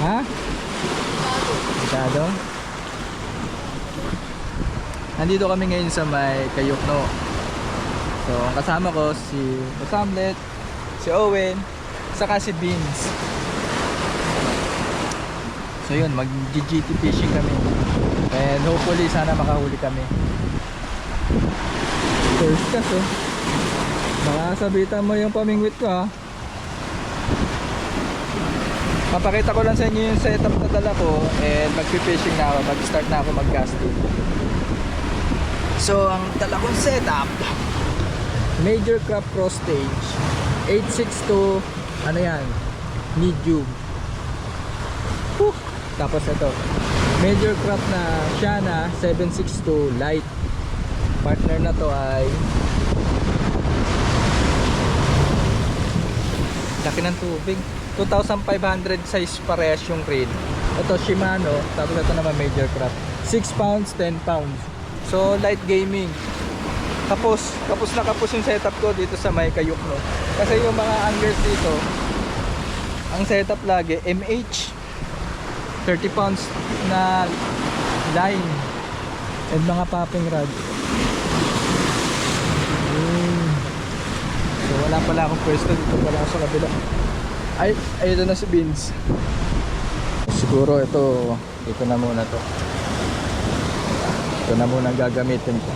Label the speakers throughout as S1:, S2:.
S1: Ha? Masyado? Nandito kami ngayon sa may Kayukno. So, ang kasama ko si Samlet, si Owen, saka si Beans. So yun, mag-GT fishing kami. And hopefully sana makahuli kami. First cast oh. Baka sabitan mo yung pamingwit ko ha. Papakita ko lang sa inyo yung setup na dala ko. And mag-fishing na ako, mag-start na ako mag-casting. So ang dala kong setup, Major Craft Cross Stage 862, ano yan, medium. Tapos ito Major Craft na Shana 762 light. Partner na to ay laki ng tubig, 2,500 size parehas yung reel. Ito Shimano, tapos ito naman Major Craft 6 pounds, 10 pounds. So light gaming. Kapos na kapos yung setup ko dito sa may Kayukno. Kasi yung mga anglers dito, ang setup lagi MH 30 pounds na line and mga popping rod. So wala pala akong pwesto dito pala sa kabila. Ay ito na si Beans. Siguro ito na muna to. Ito na muna gagamitin ko.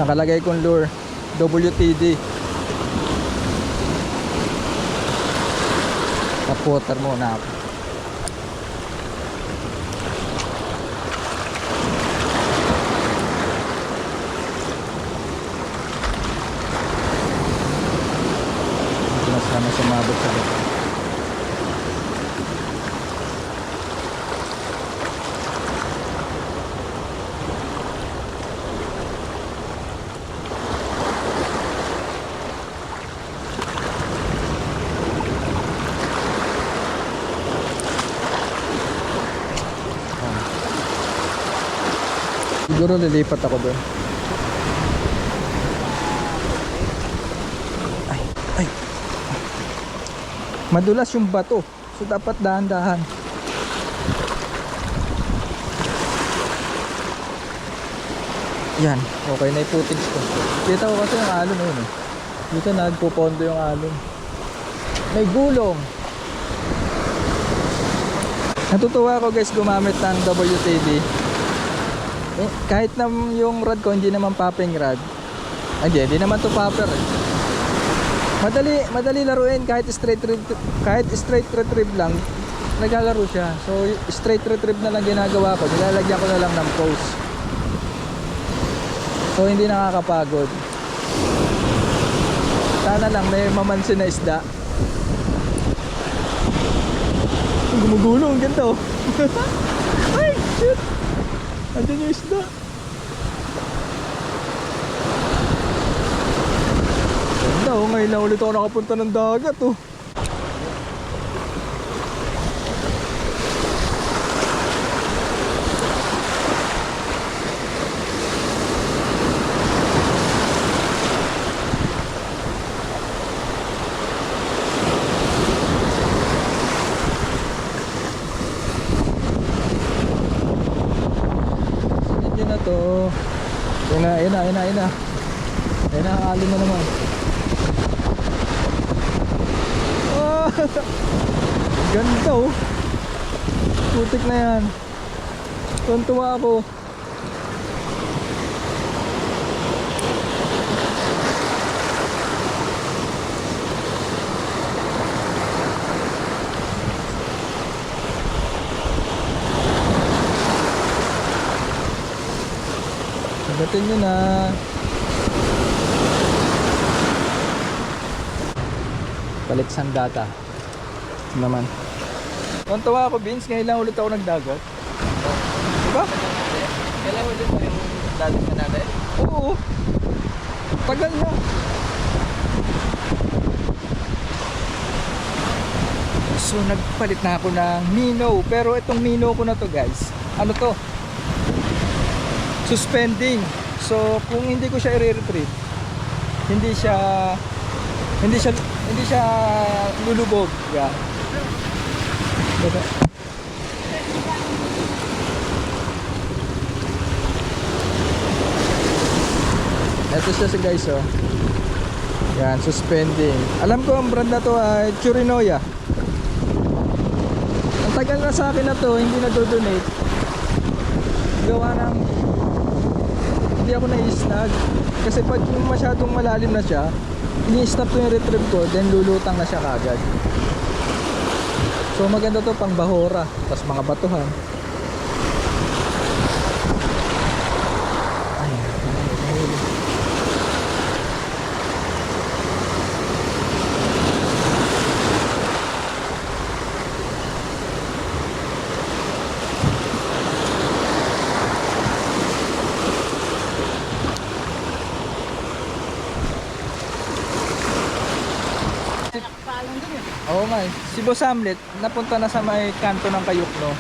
S1: Nakalagay kong lure WTD. Tap water muna ako. Ito na sana sumabot sa ito. Siguro lilipat ako doon. Ay. Madulas yung bato. So dapat dahan-dahan. Yan. Okay na yung footage ko. Kita ko kasi yung alon yun eh. Dito nagpupondo yung alon. May gulong. Natutuwa ako guys gumamit ng WTD. Kahit na yung rod ko hindi naman popping rod. Hindi naman to popper eh. Madali laruin kahit straight retrieve lang. Naglalaro siya. So straight retrieve na lang ginagawa ko. Nilalagyan ko na lang ng post. So hindi nakakapagod. Sana lang may mamansin na isda. Gumugulo, ang ganda oh. Ay shit. Andiyan yung isda. Ganda oh, ngayon na ulit ako nakapunta ng dagat oh. Ayun na ang alon na naman. Ganda oh. Putik na yan. Tuntua ako. Sagutin nyo na. Balik sang data naman. Tuntua ako Vince, ngayon lang ulit ako nagdagat. Diba?
S2: Kailan ulit mo yung dagat na natin?
S1: Oo. Tagal na. So nagpalit na ako ng Mino. Pero itong Mino ko na to guys, ano to? Suspending. So kung hindi ko siya i-retrieve, hindi siya lulubog. Yeah. Ito siya guys, oh. Yan, suspending. Alam ko ang brand na to ay Churinoya. Ang tagal na sa akin na to, hindi na do-donate. Gawa ng hindi ako na-snag. Kasi pag yung masyadong malalim na siya, ini-stop ko yung retrieve ko, then lulutang na siya kagad. So maganda to pang bahora, tapos mga batuhan. Oo nga eh. Si Boss Hamlet napunta na sa may kanto ng Kayukno.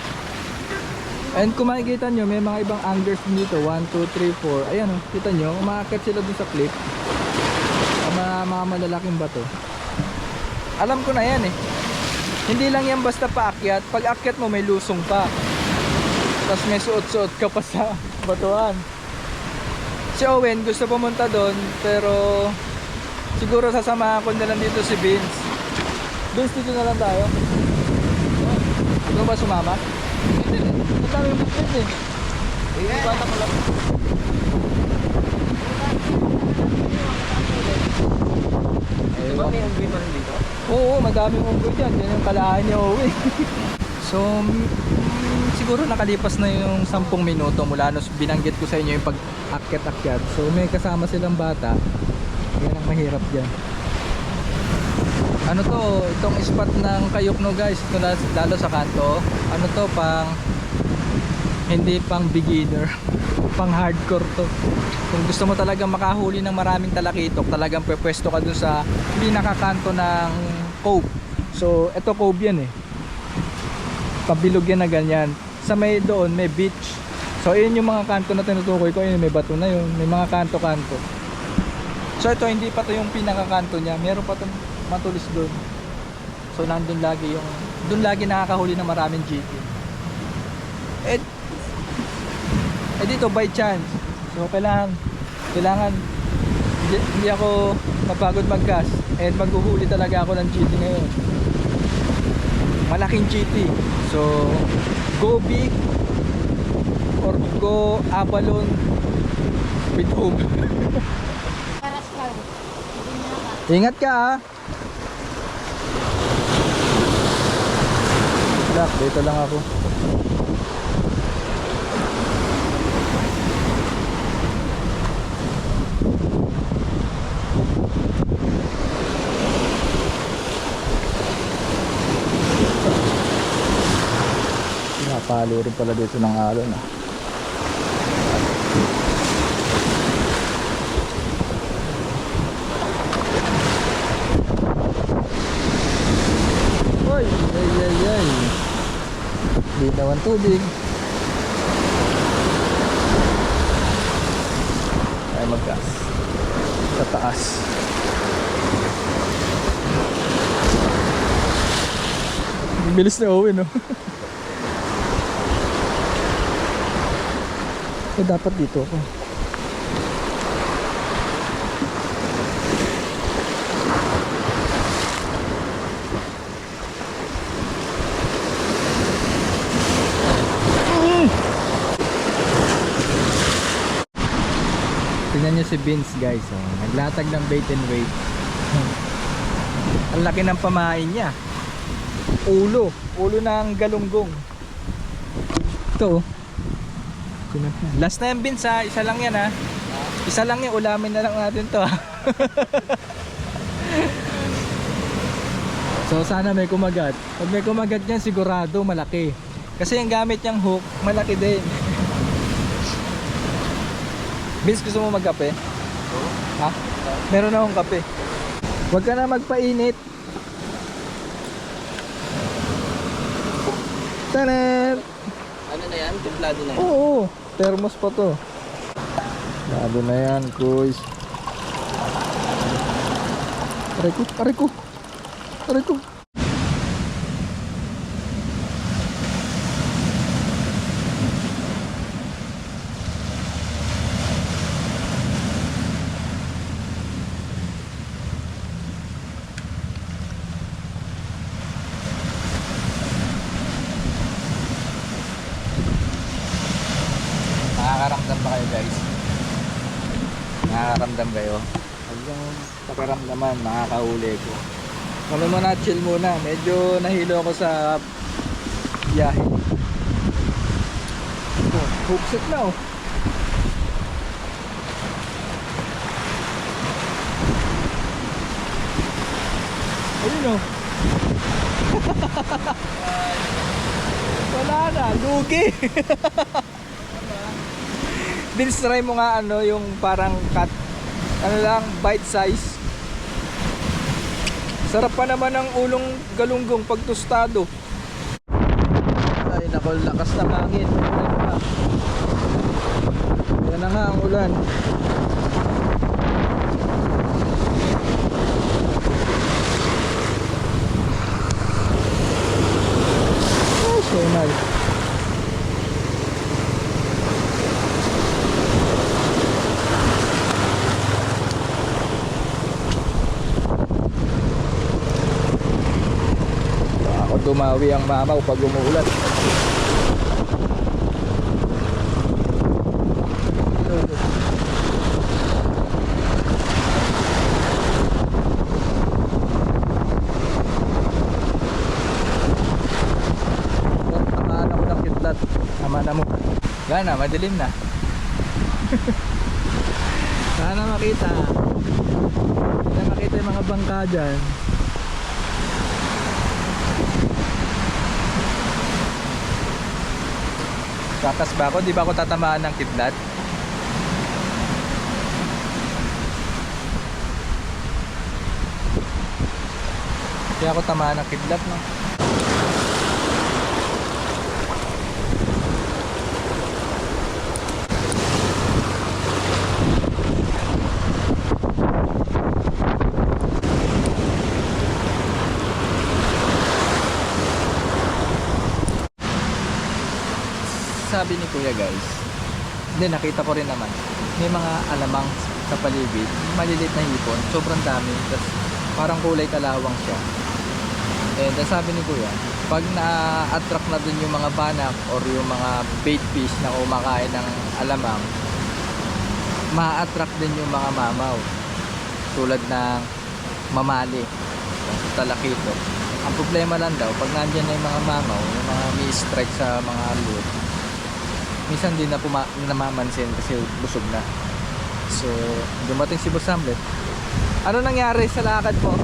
S1: And kung makikita nyo, may mga ibang anglers dito. 1, 2, 3, 4. Ayan oh, kita nyo, umaakit sila dun sa cliff. Mga malalaking bato. Alam ko na yan eh. Hindi lang yan basta paakyat. Pag akyat mo may lusong pa. Tapos may suot-suot ka pa sa batuhan. Si Owen gusto pumunta doon, pero siguro sasamahan ko na lang dito si Vince. Vince, dito na lang tayo. Ano ba sumama? Ang dami yung bukit eh. Bata ko lang.
S2: Diba may unggoy pa rin dito?
S1: Oo, madaming unggoy dyan. Yan yung kalahan niya, Owen. So, siguro nakalipas na yung 10 minuto mula nung binanggit ko sa inyo yung pag-akyat-akyat. So, may kasama silang bata. Yan ang mahirap dyan. Ano to, itong spot ng Kayukno guys, ito lalo sa kanto. Ano to, hindi pang beginner, pang hardcore to. Kung gusto mo talagang makahuli ng maraming talakitok, talagang pwesto ka dun sa pinakakanto ng cove. So ito cove yan eh, pabilog yan na ganyan. Sa may doon may beach. So yun yung mga kanto na tinutukoy ko, yun may bato na yun, may mga kanto-kanto. So ito hindi pa to yung pinakakanto niya, meron pa tong matulis doon. So nandun lagi yung, doon lagi nakakahuli ng maraming GT. Eh dito by chance. So kailangan hindi ako mapagod mag-gas and maghuhuli talaga ako ng GT ngayon. Malaking GT. So go big or go abalone with hope. Ingat ka ha. Dito lang ako. Napalo rin pala dito ng alon ah. Oy, ay. Dito ang tubig. Ay magkas sa taas. Bilis na uwi no. Eh dapat dito ako. Tingnan nyo si Vince guys, oh. Naglatag ng bait and wait. Ang laki ng pamain niya. Ulo ng galunggong. Ito oh. Last na yan Vince ha, isa lang yan ha. Isa lang yan, ulamin na lang natin to ha. So sana may kumagat. Pag may kumagat yan sigurado malaki. Kasi yung gamit niyang hook malaki din. Vince, gusto mo magkape? Ha? Meron akong kape. Huwag ka na magpainit. Tanan!
S2: Ano na yan? Templado na yan?
S1: Oo, thermos pa to. Lado na yan, guys. Aray ko. Nakakaramdam ba kayo guys? Nakakaramdam kayo? Hanggang pakiramdaman, makakahuli ko. Kami muna, chill muna. Medyo nahilo ako sa biyahe. Oh, hookset na oh. Ayun oh. Wala na, lugi. Dinstry mo nga ano, yung parang cut, ano lang, bite size. Sarap pa naman ang ulong galunggong pag tostado. Ay nako, lakas ng hangin. Yan na nga ang ulan. Oh, so nice. Tumawi ang mamaw pag umuulan. Tamaan ako ng kidlat. Tama na mo. Gana, madilim na. Sana makita. Sana makita yung mga bangka dyan. Kakas ba ako? Di ba ako tatamaan ng kidlat? Kaya ako tamaan ng kidlat, no? Sabi ni kuya guys, hindi, nakita ko rin naman may mga alamang sa paligid, maliliit na hipon, sobrang dami, tas parang kulay kalawang siya. And sabi ni kuya, pag na-attract na dun yung mga banak or yung mga bait fish na kumakain ng alamang, ma-attract din yung mga mamaw tulad ng mamali, talakito. Ang problema lang daw, pag nandyan na yung mga mamaw, yung mga mi-strike sa mga lure, minsan din na namamansin kasi busog na. So dumating si Boss Hamlet. Ano nangyari sa lakad mo?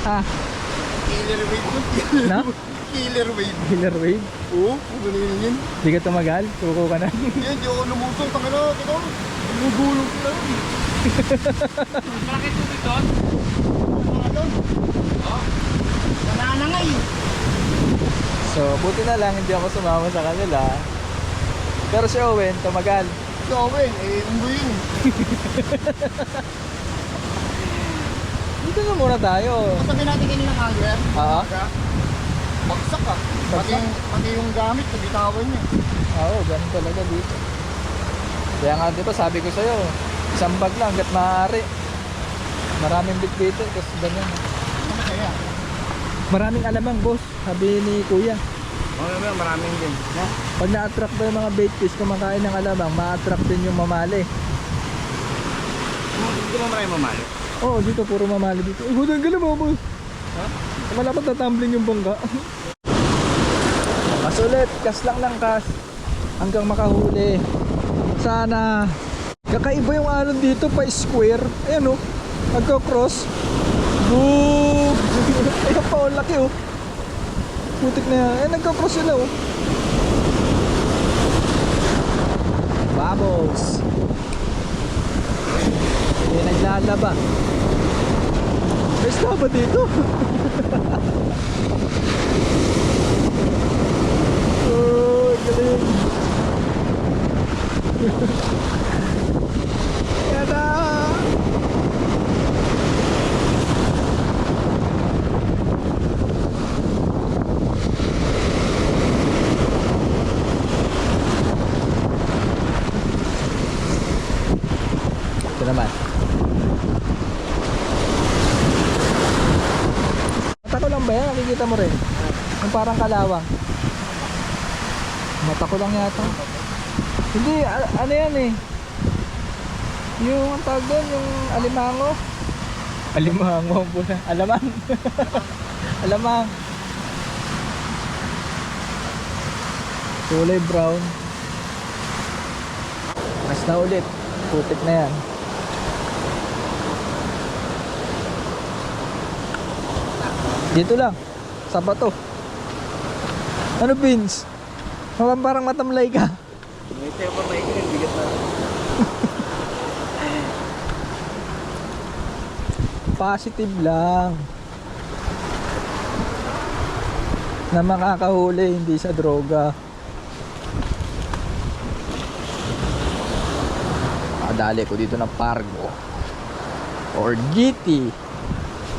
S1: Ha?
S3: Killer wave mo.
S1: Na?
S3: Killer wave.
S1: Killer wave?
S3: Oo, ganun yun.
S1: Di ka tumagal? Suko ka na?
S3: Yan, di ako lumusong. Tangina, ito. Lumugulong ko lang.
S2: Malaki tubig doon?
S3: Mga doon. Oo. Nananangay.
S1: So buti na lang hindi ako sumama sa kanila. Pero si Owen tumagal.
S3: Si Owen, umbo yun.
S1: Dito na muna tayo.
S3: Masabi natin kanina hanger.
S1: Oo.
S3: Bagsak ah. Pati yung gamit, nabitawan niya.
S1: Oo, ganun talaga dito. Kaya nga di ba sabi ko sa'yo, isang bag lang hanggat maaari. Maraming bitbitin kasi ganyan.
S3: Ano kaya?
S1: Maraming alamang boss, sabi ni kuya.
S3: Oo, maraming din.
S1: No? Pag na-attract ba yung mga bait fish kumakain ng alamang, ma-attract din yung mamali.
S3: Hindi mo maraming mamali.
S1: Oo, dito puro mamali dito. Uy, hudang gala mo boss.
S3: Ha?
S1: Malapit na tumbling yung bangka. Mas ulit, kas lang ng kas. Hanggang makahuli. Sana. Kakaiba yung alon dito pa square. Ayan o, nagka-cross. Boom! Ayan pa, ang laki oh. Putik na yan. Ayan, nagka-cross sila oh. Vamos! Ayan, naglalaba. May isda ba dito? Oh, galing. Yan na! Ito naman. Mata ko lang ba yan? Nakikita mo rin? Yung parang kalawang. Mata ko lang yata. Hindi, ano yan eh. Yung ang tawag doon, yung alimango. Alimango ang pula. Alamang. Alamang. Kulay brown. Mas na ulit. Putik na yan. Dito lang. Sa bato. Ano, Vince? Parang matamlay ka.
S2: May tayo pa may bigat na.
S1: Positive lang. Na makakahuli, hindi sa droga. Dali ko dito ng Pargo or GT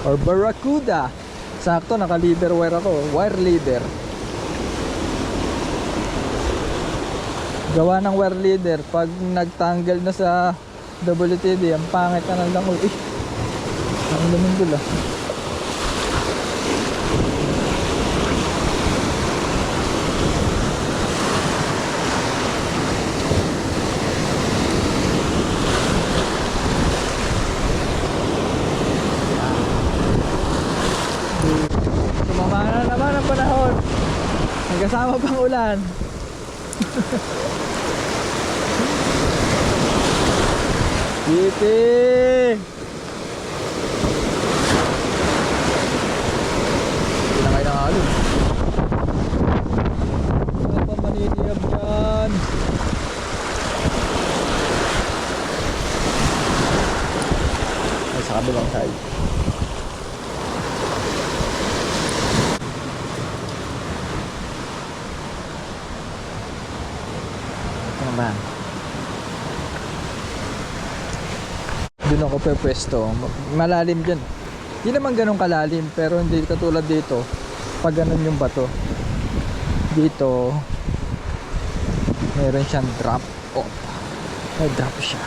S1: or Barracuda. Sakto, naka leader wire ako, wire leader. Gawa ng wire leader, pag nagtanggal na sa WTD, ang pangit na ng langol. Ang lumindol ah. Sumama na naman ang panahon. Nagkasama pang ulan. Giti! Hindi na kayo nangalog. Wala pa maniniyab dyan. Ay, sa kabilang side. Ito naman. Doon ako pwesto. Malalim dyan. Hindi naman ganun kalalim, pero hindi katulad dito pag ganun yung bato. Dito meron siyang drop off. May drop siya.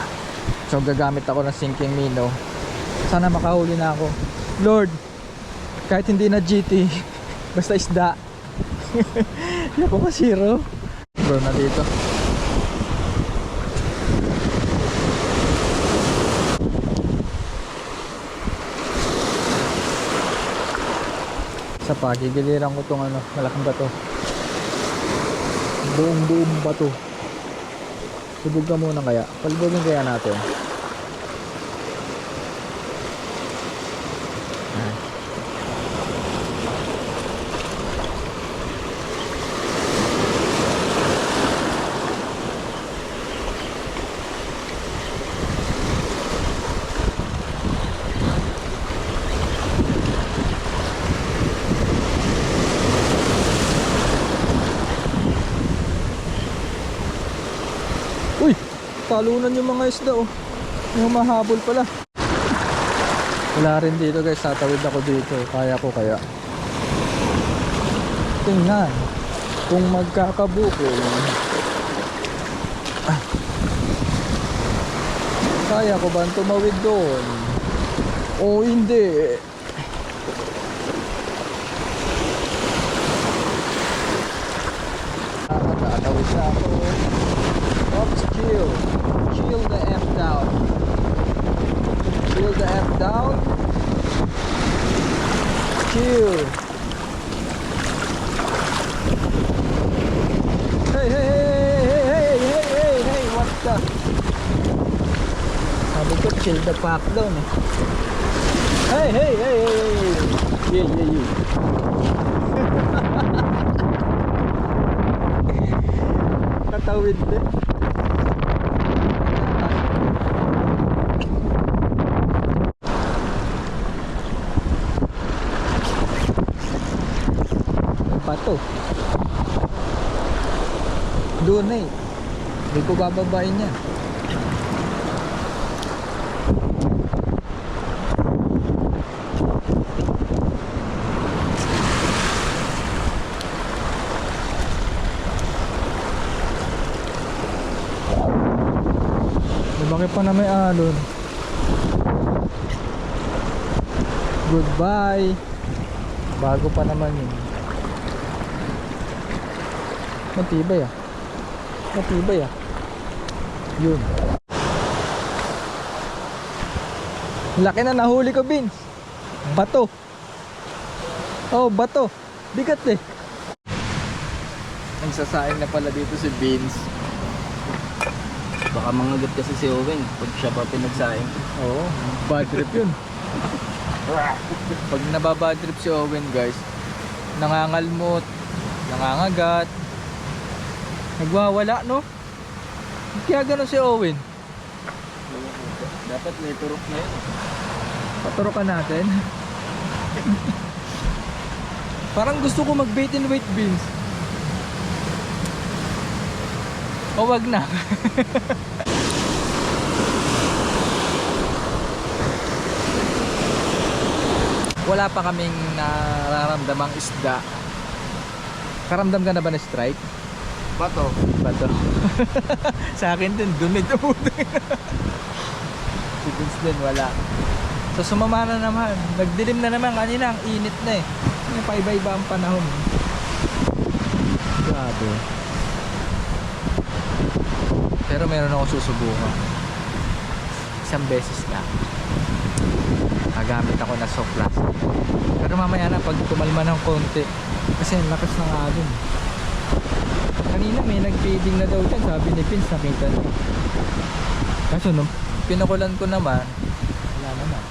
S1: So gagamit ako ng sinking minnow. Sana makahuli na ako, Lord. Kahit hindi na GT, basta isda. Hindi ako masiro. Bro na dito. Sa pagigiliran ko tong ano, malaking bato. Buong bato. Subog ka muna kaya. Palibogin kaya natin. Uy! Talunan yung mga isda oh. Yung mahabol pala. Wala rin dito guys. Tatawid ako dito. Kaya ko kaya. Tingnan. Kung magkakabukol. Ah. Kaya ko ba tumawid doon? O hindi. Tatawid na ako. Oops, chill. Chill the F down. Chill the F down. Chill. Hey, hey, hey, hey, hey, hey, hey, hey, what the? Sabi ko, chill the fuck down eh. Hey, hey, hey, hey, hey. Yeah, yeah, yeah. Katawid din. Bato doon eh, hindi ko bababain yan. Lumaki pa na may alon. Goodbye. Bago pa naman yun. Matibay ah. Matibay ah. Yun. Laki na nahuli ko, Vince. Bato. Oh, bato. Bigat eh. Nagsasaing na pala dito si Vince.
S2: Baka mangagat kasi si Owen pag siya pa pinagsaing.
S1: Oo, bad trip yun. Pag nababad trip si Owen, guys, nangangalmot, nangangagat, nagwawala, no? Kaya gano'n si Owen.
S2: Dapat may turok na yun.
S1: Paturukan natin. Parang gusto ko mag bait and wait, Vince. O wag na. Wala pa kaming nararamdamang isda. Karamdam ka na ba na strike?
S3: Bato.
S1: Bato. Sa akin din, dumi tumutin. Si Vince din, wala. So sumama na naman. Nagdilim na naman kanina, ang init na eh. Yung paiba-iba ang panahon. Grabe. Pero meron ako susubukan. Isang beses na. Gagamit ako na soplas. Pero mamaya na pag kumalma ng konti. Kasi ang lakas ng alon. Kanina may nag-feeding na daw dyan. Sabi ni Vince, nakita niya. Kaso nung pinukulan ko naman, wala naman.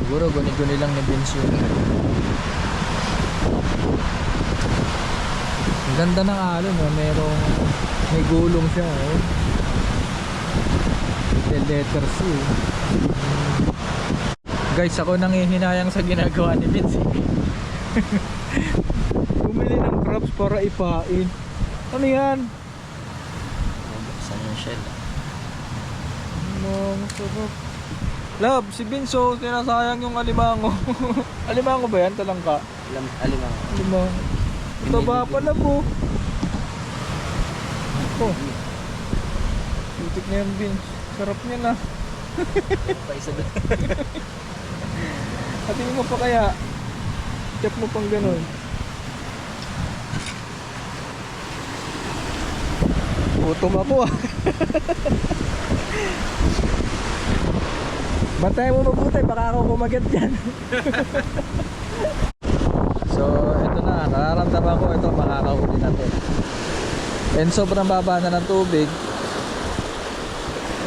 S1: Siguro guni-guni lang ni Vince yun. Ang ganda ng alon, no? May gulong siya. Eh. Little letter C. Guys, ako nangihinayang sa ginagawa ni Vince. Bumili ng crabs para ipain. Ano yan?
S2: Saan yung shell?
S1: Ang sarap. Love, si Vince, oh, sinasayang yung alimango. Alimango ba yan? Talangka?
S2: Alimang.
S1: Alimango. Taba pala po. Oh. Putik na yan, Vince. Sarap niya na.
S2: Pa isa doon.
S1: Hatiin mo pa kaya. Check mo pang ganun. Gutom ako ah. Bantayan mo mabuti, baka ako kumagat dyan. So, ito na, nararamdaman ko ito, makakahuli na to. And sobrang baba na ng tubig.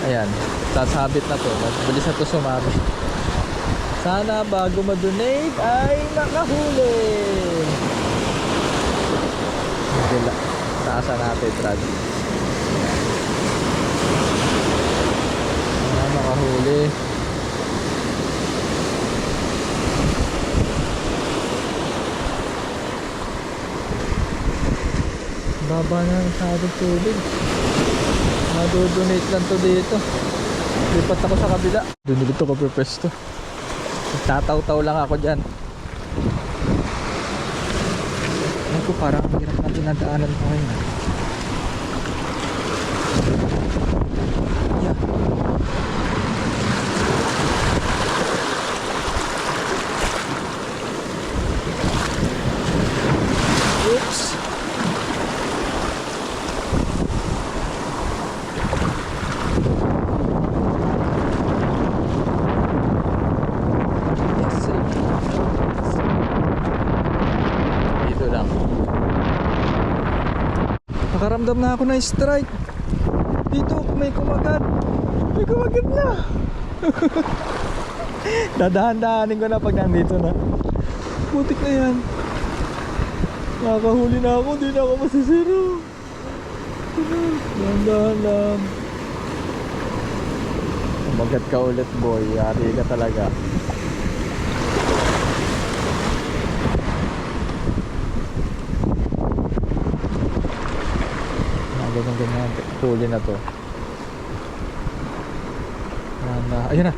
S1: Ayan, sasabit na to. Mabilis na to sumabit. Sana bago ma-donate ay makahuli. Gila, taasan natin, Brad. Sana makahuli. Baba na ng masyadong tubig. Madodonate lang to dito. Lipat ako sa kabila. Doon dito ko pwesto. Tataw-taw lang ako dyan. Ay ko parang hirap na pinadaanan ko ngayon. Yeah. Oops. Nakaramdam na ako ng strike. Dito may kumagat. May kumagat na. Dadahan-dahanin ko na pag nandito na. Putik na yan. Nakakahuli na ako. Di na ako masisira. Dahan-dahan lang. Kumagat ka ulit, boy. Yari ka talaga. Ganyan, huli na to. Ayun na.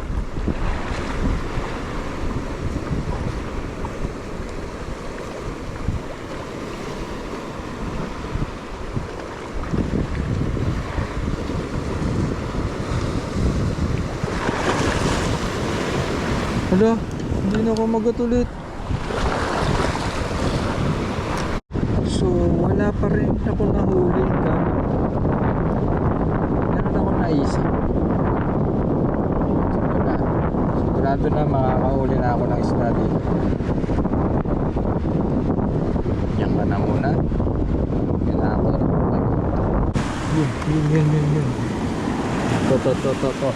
S1: Hala, hindi na ako magat ulit. So, wala pa rin ako nahuli. mais. Sigurado na makakahuli na ako ng isda dito. Yan ka na muna. Kailangan ko na mag... Yun. To.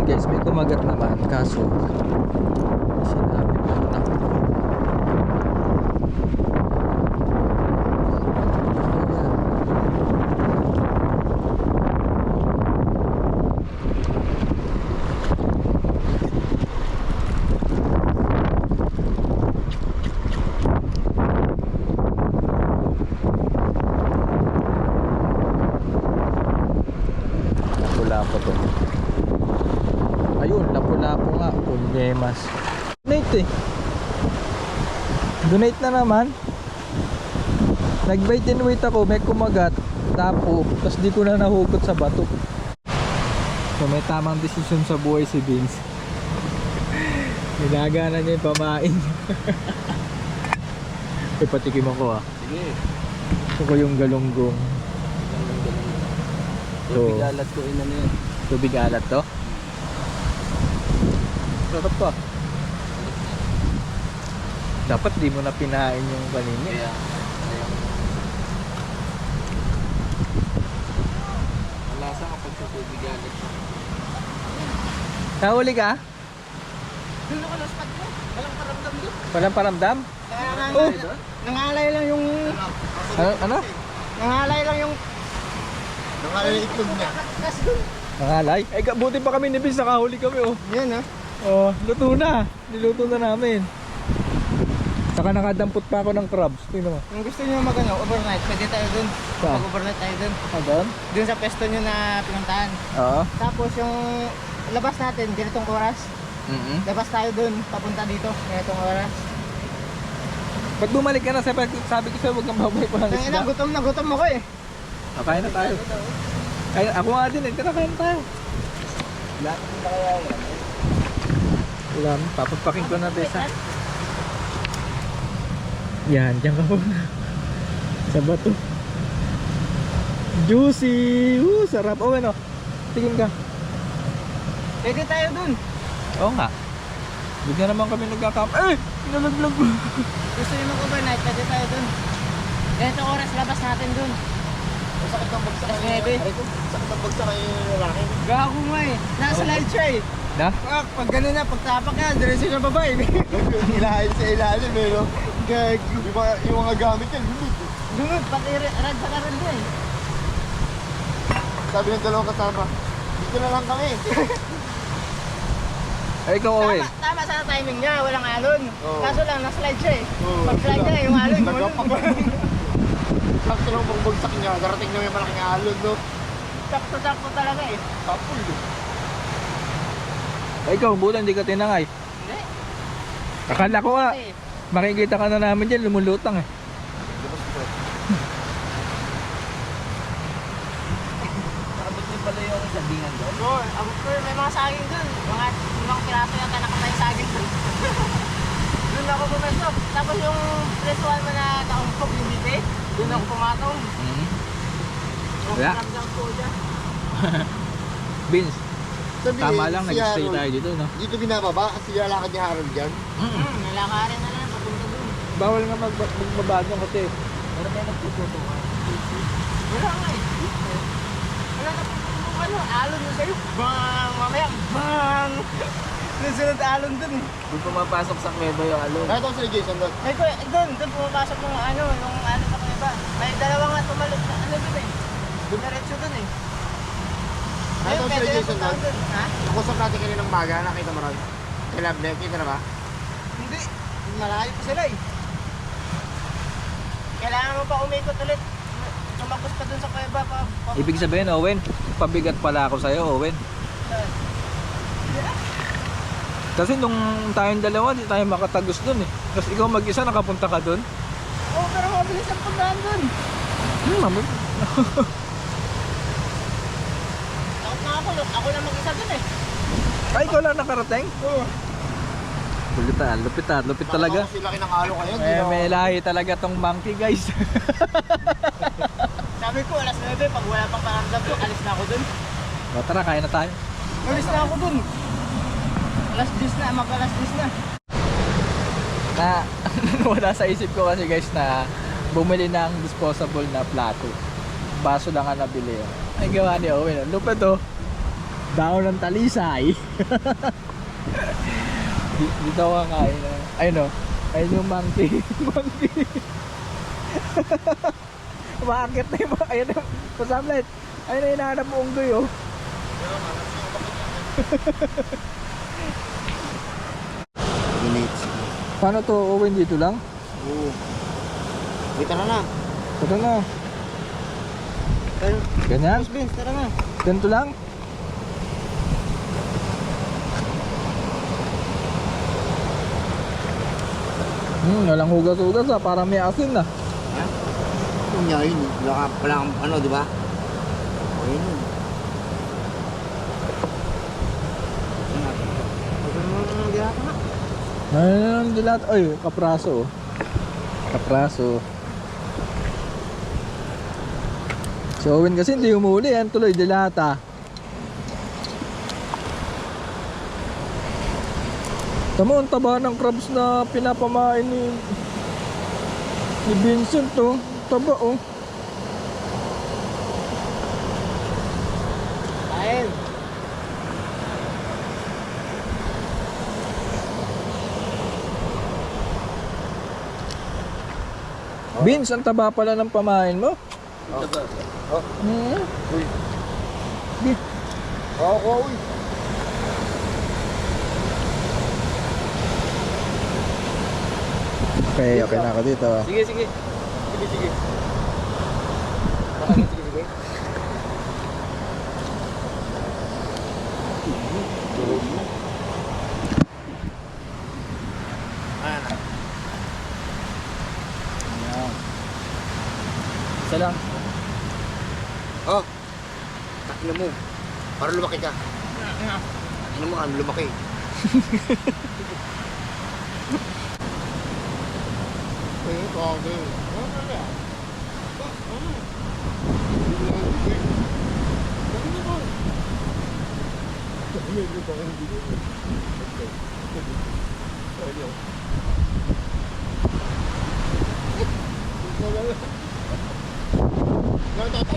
S1: Guys, may kumagat naman kaso sinabi ko na wala po to. Ayun, lapu-lapu nga, punyemas. Donate eh. Donate na naman. Nag-bite and wait ako, may kumagat. Tapo, tapos di ko na nahugot sa bato. So may tamang desisyon sa buhay si Vince. Ginagana niya yung pamain. Ipatikim ako ah.
S2: Sige.
S1: Gusto ko yung galunggong.
S2: Tubig alat ko ina niya.
S1: Tubig alat to? Sarap pa. Dapat di mo na pinain yung kanina.
S2: Kaya. Malasa kapag sa tubig alat.
S1: Nahuli ka?
S3: Doon ako na spot mo. Walang paramdam doon.
S1: Walang paramdam?
S3: Oh! Nangalay lang yung...
S1: Ano?
S3: Nangalay lang yung... Nangalay yung itlog niya. Kas doon.
S1: Nangalay? Eh, buti pa kami ni Vince, nakahuli kami oh.
S3: Yan ha.
S1: Oh, luto na. Niluto na namin. Saka nakadampot pa ako ng crabs. Tingnan mo.
S3: Kung gusto niyo overnight, pwede tayo doon.
S1: Saan?
S3: Mag-overnight tayo doon.
S1: Doon?
S3: Doon sa pesto niyo na pinuntahan.
S1: Oo.
S3: Tapos yung labas natin, ganitong oras. Labas tayo doon, papunta dito, ganitong oras.
S1: Pag bumalik ka na, sabi ko sa'yo, huwag kang babalik pa ng
S3: Tangina,
S1: isda.
S3: gutom ako eh.
S1: Kain na tayo. Ako nga din, tara kain na tayo.
S2: Lahat ng kaya yan.
S1: Ulam, papagpakin ko na besa. Yan, dyan ka po na. Sa bato. Juicy! Sarap. Oh, ano? Tingin ka.
S3: Pwede tayo doon.
S1: Oo nga. Hindi na naman kami nagkakam. Eh! Nalaglag mo.
S3: Gusto niyo mag-overnight, pwede tayo doon. Ganitong oras, labas natin doon.
S2: Sakit ang bagsak
S3: Alas
S2: kay
S3: 9.
S2: Sakit ang bagsak kay lalaki.
S3: Gago nga eh. Nasa live siya eh.
S1: Na?
S3: Pag gano'n na, pag tapak na, diretso na baba eh.
S2: Ilahin sa ilalim eh no.
S3: Gag.
S2: Yung mga gamit yan, lumit.
S3: Lunod, pati rad sa karan doon.
S2: Sabi ng dalawang kasama, dito na lang kami.
S1: Ay, ikaw, Owen.
S3: Tama sa timing niya, walang alon.
S2: Oo.
S3: Kaso lang, na-slide siya eh.
S2: Oo.
S3: Pag slide niya, yung alon,
S2: Sakto lang pagbagsak niya, darating na may malaking alon no.
S3: sakto-sakto talaga eh.
S2: Kapul eh.
S1: Ay, ikaw, bulan, hindi ka tinangay.
S3: Hindi.
S1: Akala ko nga,
S3: Kasi,
S1: makikita ka na namin dyan, lumulutang eh.
S2: Nakabot niyo pala yung sabingan doon.
S3: may mga saging doon. Mga limang piraso yata nakatay saging doon. Doon ako pumesto. Tapos yung presuan mo na kaumpog yung bibe, doon ako pumatong.
S1: Wala.
S3: Ramdam ko dyan.
S1: Vince,
S2: Sabi
S1: tama
S2: eh,
S1: lang,
S2: si
S1: nag-stay
S2: Harold,
S1: tayo dito, no?
S2: Dito binababa kasi lalakad ni Harold dyan.
S3: Nalakarin na lang, papunta doon.
S1: Bawal nga magbabadong kasi.
S2: Pero may nagtututo ka.
S3: Wala nga eh. Wala na pong ano, alon na sa'yo. Bang! Mamaya, bang! Nasunod alon dun eh.
S2: Doon pumapasok sa kuweba yung alon. Nakita ko si Jason doon.
S3: May doon pumapasok yung ano, yung ano sa kuweba. May dalawa nga tumalot na ano dun eh. Dumiretso dun eh.
S2: Nakita ko si
S3: Pwede na
S2: Jason
S3: puntahan
S2: doon.
S3: dun. Ha?
S2: Nakusap natin kanina ng baga, nakita mo ron. Kay Labne, kita na ba?
S3: Hindi. malayo pa sila eh. Kailangan mo pa umikot ulit. Tumagos pa dun sa kuweba pa.
S1: Ibig sabihin, Owen, pabigat pala ako sa'yo, Owen. Kasi nung tayong dalawa, di tayo makatagos dun eh. Tapos ikaw mag-isa, nakapunta ka dun.
S3: Oo, pero mabilis ang pagdaan dun.
S1: Mabilis.
S3: Takot na ako. Ako lang mag-isa dun eh.
S1: Ay, ikaw lang nakarating?
S3: Oo.
S1: Lupit talaga.
S2: Kasi laki ng alo kayo.
S1: May lahi talaga tong monkey, guys.
S3: Sabi ko, alas 9, pag wala pang paramdam ko, alis na ako dun.
S1: O, tara, kaya na tayo.
S3: Alis na ako dun. Alas 10 na, mag-alas 10 na.
S1: Na, wala sa isip ko kasi guys na bumili ng disposable na plato. Baso lang ang nabili. Ay, gawa ni Owen. Lupit oh. Daon ng talisay. Dito ka kain. Ayun oh. Ayun yung monkey. Monkey. Umakakit na yung mga. Ayun oh. Pasamlet. Ayun na hinahanap mo unggoy oh.
S2: Minutes.
S1: Paano to, Owen? Dito lang?
S2: Oo. Dito na.
S1: Ito na.
S2: Tayo.
S1: Ganyan?
S2: Vince, tara na.
S1: Ganito lang? Walang hugas-hugas ah, parang may asin na.
S2: Ha? Yung niya yun. Wala kang ano, di ba? Ayun yun.
S1: Ayun, dilat. Ay, kapraso. Kapraso. Si Owen kasi hindi umuli, yan tuloy dilata. Tama, ang taba ng crabs na pinapamain ni Vincent to. Taba oh.
S3: Kain.
S1: Vince, ang taba pala ng pamain mo.
S2: Oh. Uy. Oo, uy.
S1: Okay na ako dito.
S2: Sige. Sige. Sige.
S1: Isa lang.
S2: Oh. Takina mo. Para lumaki ka. Takina mo, ano lumaki. Okay.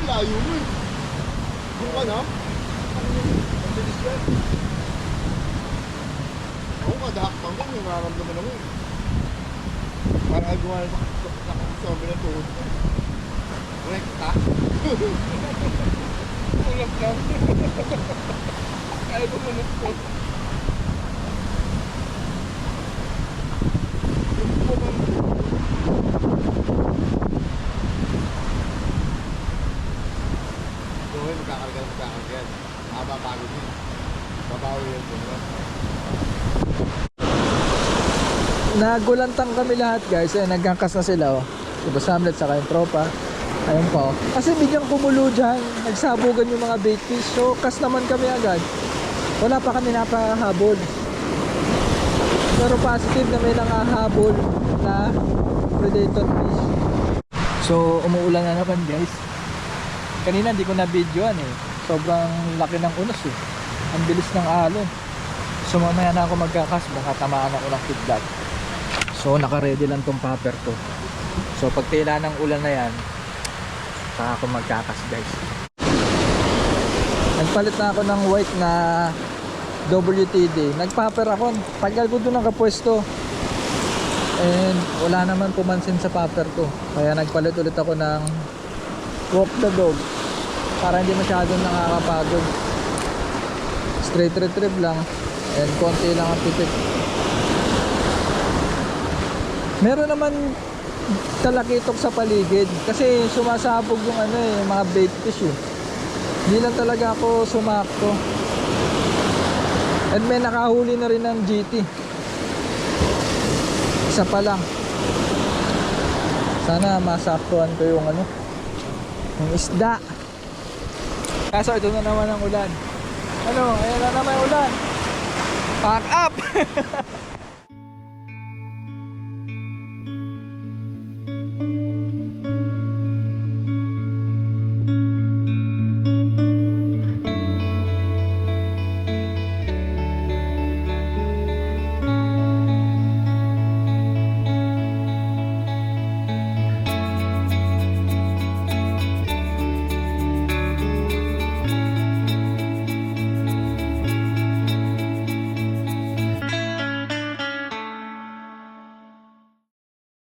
S2: Layo mo eh. Yung ka na? Ang bilis yan. Ako kadahak pang yan, yung nararamdaman ako eh. Parang gumawa sa zombie na tuhod ko. Rekta? Ulap lang. Kaya gumunot ko. Buhay, magkakarga. Mabapagod yun. Babawi yun.
S1: Nagulantang kami lahat guys. Ay, nagkangkas na sila oh. Diba Samlet saka yung tropa. Ayun pa oh. Kasi biglang kumulo dyan. Nagsabugan yung mga bait fish. So kas naman kami agad. Wala pa kami napahabol. Pero positive na may nangahabol na predator fish. So umuulan na naman guys. Kanina di ko na videoan eh. Sobrang laki ng unos eh. Ang bilis ng alon. So mamaya na ako magkakas. Baka tamaan ako ng feedback. So naka-ready lang tong popper ko. So pag tila ng ulan na yan, saka ako magkakas guys. Nagpalit na ako ng white na WTD. Nagpopper ako. Tagal ko doon nakapwesto. And wala naman pumansin sa popper ko. Kaya nagpalit ulit ako ng walk the dog. Para hindi masyadong nakakapagod. Straight retrieve lang. And konti lang ang tipid. Meron naman talakitok sa paligid kasi sumasabog yung ano eh, yung mga bait fish eh. Hindi lang talaga ako sumakto. At may nakahuli na rin ng GT. Isa pa lang. Sana masaktuhan ko yung ano, yung isda. Kaso ito na naman ang ulan. Ano, ayan na naman yung ulan. Pack up!